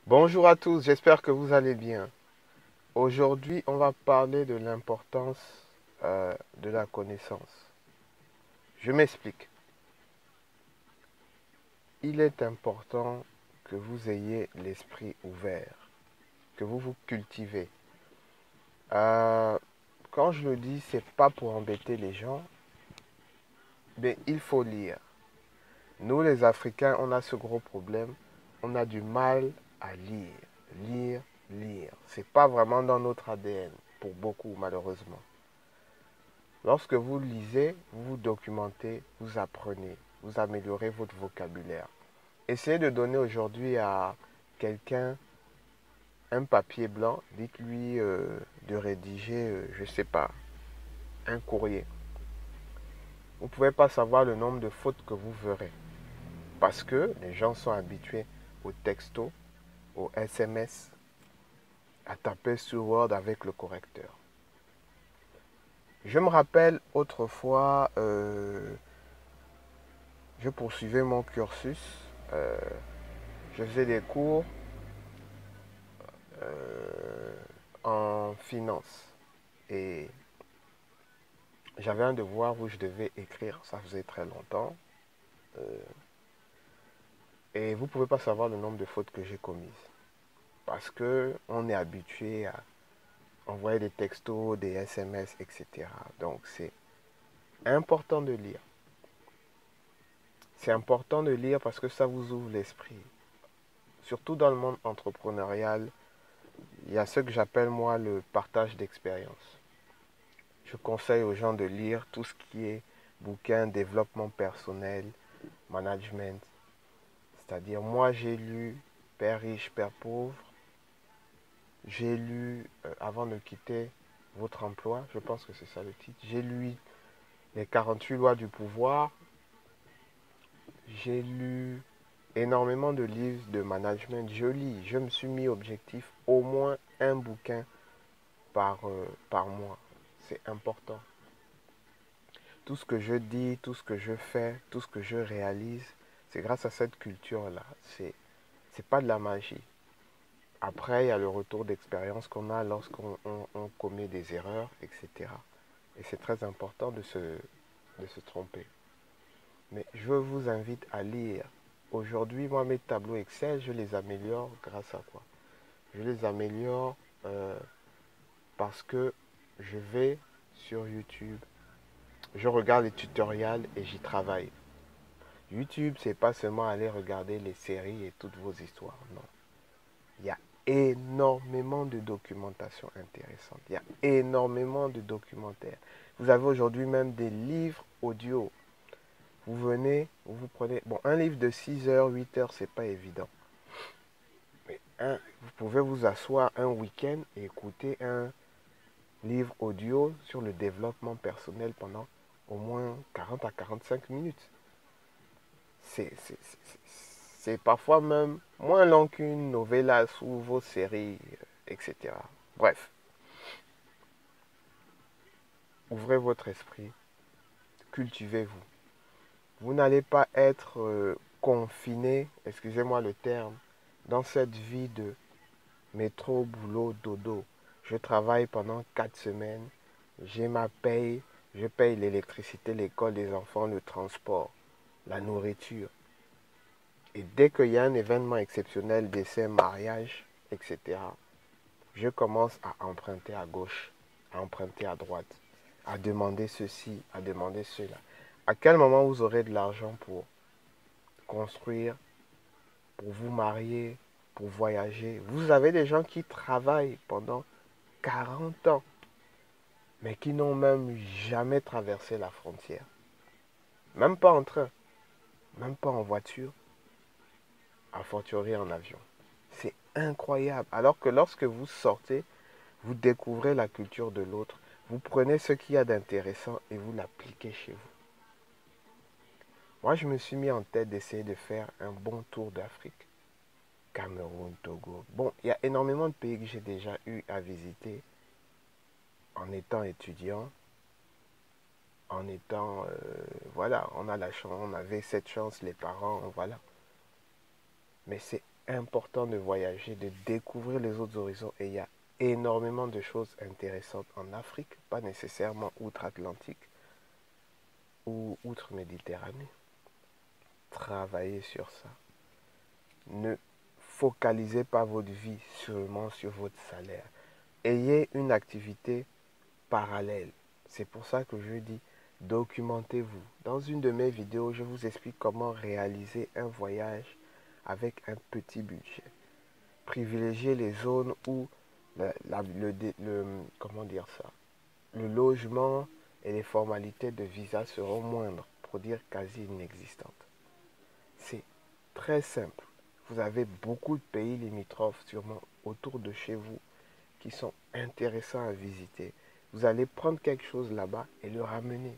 Bonjour à tous, j'espère que vous allez bien. Aujourd'hui, on va parler de l'importance de la connaissance. Je m'explique. Il est important que vous ayez l'esprit ouvert, que vous vous cultivez. Euh, Quand je le dis, c'est pas pour embêter les gens, mais il faut lire. Nous, les Africains, on a ce gros problème. On a du mal à lire, lire, lire. C'est pas vraiment dans notre ADN, pour beaucoup, malheureusement. Lorsque vous lisez, vous vous documentez, vous apprenez, vous améliorez votre vocabulaire. Essayez de donner aujourd'hui à quelqu'un un papier blanc, dites-lui de rédiger, je ne sais pas, un courrier. Vous ne pouvez pas savoir le nombre de fautes que vous verrez parce que les gens sont habitués au texto, au SMS, à taper sur Word avec le correcteur. Je me rappelle autrefois, je poursuivais mon cursus. euh, Je faisais des cours en finance et j'avais un devoir où je devais écrire, ça faisait très longtemps. euh, et vous ne pouvez pas savoir le nombre de fautes que j'ai commises parce que on est habitué à envoyer des textos, des SMS, etc. Donc c'est important de lire. C'est important de lire parce que ça vous ouvre l'esprit. Surtout dans le monde entrepreneurial, il y a ce que j'appelle moi le partage d'expérience. Je conseille aux gens de lire tout ce qui est bouquin, développement personnel, management. C'est-à-dire, moi j'ai lu Père riche, Père pauvre. J'ai lu, avant de quitter votre emploi, je pense que c'est ça le titre. J'ai lu les 48 lois du pouvoir. J'ai lu énormément de livres de management. Je lis, je me suis mis objectif au moins un bouquin par mois. C'est important. Tout ce que je dis, tout ce que je fais, tout ce que je réalise, c'est grâce à cette culture-là. C'est pas de la magie. Après, il y a le retour d'expérience qu'on a lorsqu'on on commet des erreurs, etc. Et c'est très important de se tromper. Mais je vous invite à lire. Aujourd'hui, moi, mes tableaux Excel, je les améliore grâce à quoi? Je les améliore euh, parce que je vais sur YouTube, je regarde les tutoriels et j'y travaille. YouTube, c'est pas seulement aller regarder les séries et toutes vos histoires, non. Il y a énormément de documentation intéressante. Il y a énormément de documentaires. Vous avez aujourd'hui même des livres audio. Vous venez, vous prenez... Bon, un livre de 6 heures, 8 heures, c'est pas évident. Mais vous pouvez vous asseoir un week-end et écouter un livre audio sur le développement personnel pendant au moins 40 à 45 minutes. C'est parfois même moins long qu'une novella ou vos séries, etc. Bref, ouvrez votre esprit, cultivez-vous. Vous n'allez pas être confiné, excusez-moi le terme, dans cette vie de métro, boulot, dodo. Je travaille pendant 4 semaines, j'ai ma paye, je paye l'électricité, l'école des enfants, le transport, la nourriture. Et dès qu'il y a un événement exceptionnel, décès, mariage, etc., je commence à emprunter à gauche, à emprunter à droite, à demander ceci, à demander cela. À quel moment vous aurez de l'argent pour construire, pour vous marier, pour voyager? Vous avez des gens qui travaillent pendant 40 ans, mais qui n'ont même jamais traversé la frontière. Même pas en train, même pas en voiture, à fortiori en avion. C'est incroyable. Alors que lorsque vous sortez, vous découvrez la culture de l'autre, vous prenez ce qu'il y a d'intéressant et vous l'appliquez chez vous. Moi, je me suis mis en tête d'essayer de faire un bon tour d'Afrique. Cameroun, Togo. Bon, il y a énormément de pays que j'ai déjà eu à visiter en étant étudiant, en étant... voilà, on a la chance, on avait cette chance, les parents, voilà. Mais c'est important de voyager, de découvrir les autres horizons. Et il y a énormément de choses intéressantes en Afrique, pas nécessairement outre-Atlantique ou outre-Méditerranée. Travaillez sur ça. Ne focalisez pas votre vie seulement sur votre salaire. Ayez une activité parallèle. C'est pour ça que je dis documentez-vous. Dans une de mes vidéos, je vous explique comment réaliser un voyage avec un petit budget. Privilégiez les zones où comment dire ça, le logement et les formalités de visa seront moindres, pour dire quasi inexistantes. C'est très simple. Vous avez beaucoup de pays limitrophes sûrement autour de chez vous qui sont intéressants à visiter. Vous allez prendre quelque chose là-bas et le ramener.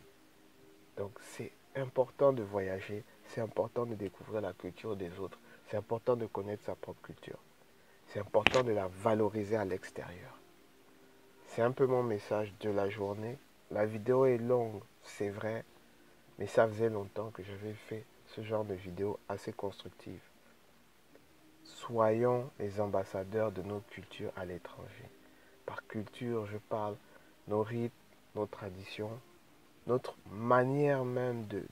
Donc c'est important de voyager, c'est important de découvrir la culture des autres, c'est important de connaître sa propre culture. C'est important de la valoriser à l'extérieur. C'est un peu mon message de la journée. La vidéo est longue, c'est vrai, mais ça faisait longtemps que j'avais fait ce genre de vidéo assez constructive. Soyons les ambassadeurs de nos cultures à l'étranger. Par culture, je parle nos rites, nos traditions, notre manière même de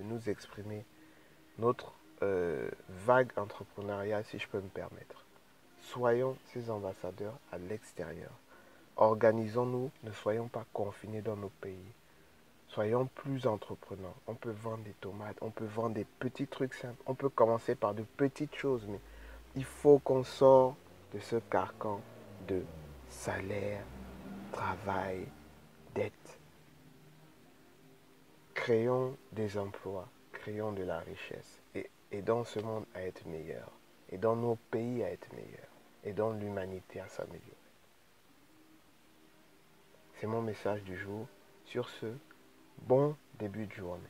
nous exprimer, notre vague entrepreneuriale, si je peux me permettre. Soyons ces ambassadeurs à l'extérieur. Organisons-nous, ne soyons pas confinés dans nos pays. Soyons plus entreprenants. On peut vendre des tomates, on peut vendre des petits trucs simples. On peut commencer par de petites choses, mais il faut qu'on sorte de ce carcan de salaire, travail, dette. Créons des emplois, créons de la richesse et aidons ce monde à être meilleur, aidons nos pays à être meilleurs, aidons l'humanité à s'améliorer. C'est mon message du jour. Sur ce, bon début de journée.